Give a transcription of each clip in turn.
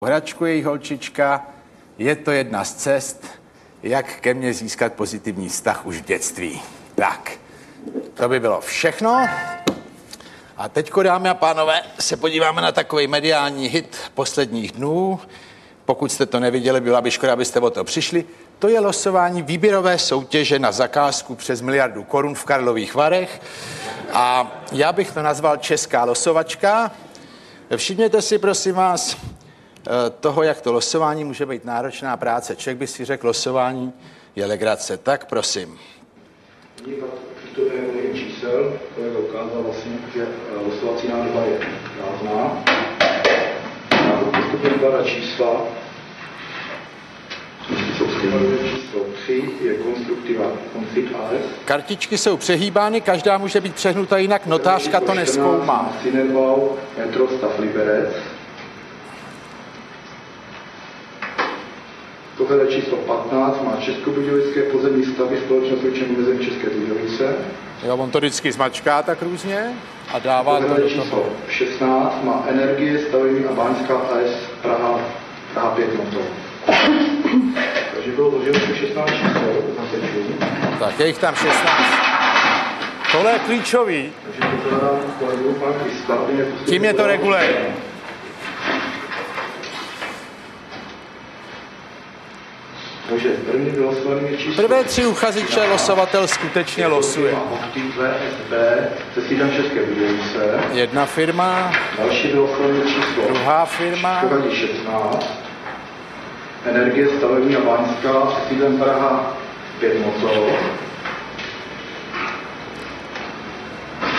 Hračku její holčička, je to jedna z cest, jak ke mně získat pozitivní vztah už v dětství. Tak, to by bylo všechno. A teďko, dámy a pánové, se podíváme na takový mediální hit posledních dnů. Pokud jste to neviděli, byla by škoda, abyste o to přišli. To je losování výběrové soutěže na zakázku přes 1 miliardu korun v Karlových Varech. A já bych to nazval Česká losovačka. Všimněte si, prosím vás, toho, jak to losování může být náročná práce. Člověk by si řekl, losování je legrace. Tak prosím. To je čísel, kolega ukázal vlastně, že losovací nádoba je prázdná. Postupně dva čísla. Číslo 3 je konstrukt AS. Kartičky jsou přehýbány, každá může být přehnuta jinak, notářka to nezkoumá. Synerbau, metro, stav Liberec. Tohle je číslo 15, má Českobudějovické pozemní stavby, společnost ručení mezi České Budějovice. Jo, on to vždycky zmačká tak různě a dává to do číslo toho. 16, má Energie, stavební a báňská AS Praha 5 motor. Takže bylo vloženo 16 čísel na sečení. Tak je jich tam 16. Tohle je klíčový. Takže pokládám kolegu pana Krista. Tím je to regulérní. Takže první vylosovaný je číslo. Prvé 3 uchazeče losovatel skutečně losuje. VSB se sídlem České Budějovice. Jedna firma. Další vylosovaný číslo. Druhá firma. 16. Energie, stavební a báňská se sídlem Praha 5 motor.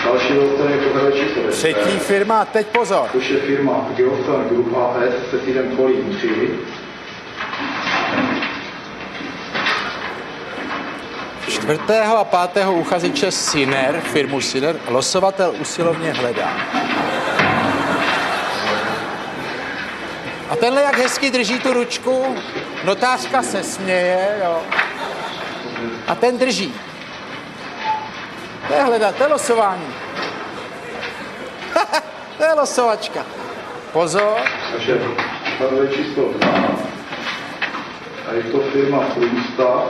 Další vylosovaný je pořadové číslo 10. Třetí firma, teď pozor. Což je firma Geostan Group AS se sídlem Kolín 3. Čtvrtého a 5. uchazeče Syner, firmu Syner, losovatel usilovně hledá. A tenhle jak hezky drží tu ručku, notářka se směje, jo. A ten drží. To je hledat, to je losování. To je losovačka. Pozor. Takže tady je číslo 2. A je to firma Průstav.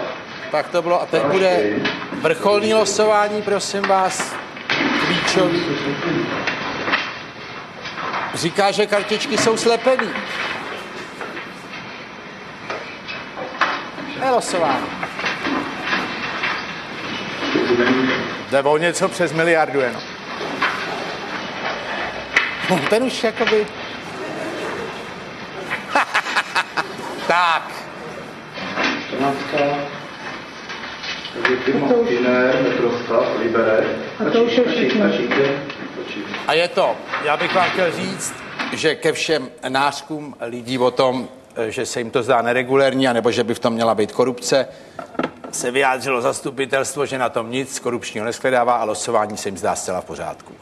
Tak to bylo. A teď bude vrcholný losování, prosím vás, klíčový. Říká, že kartičky jsou slepený. To je losování. Jde o něco přes 1 miliardu jenom. Ten už jakoby... Tak. 14. Takže firma Syner, Metrostav, Liberec. A to už je všechno. A je to. Já bych vám chtěl říct, že ke všem nářkům lidí o tom, že se jim to zdá neregulérní, anebo že by v tom měla být korupce, se vyjádřilo zastupitelstvo, že na tom nic korupčního neshledává a losování se jim zdá zcela v pořádku.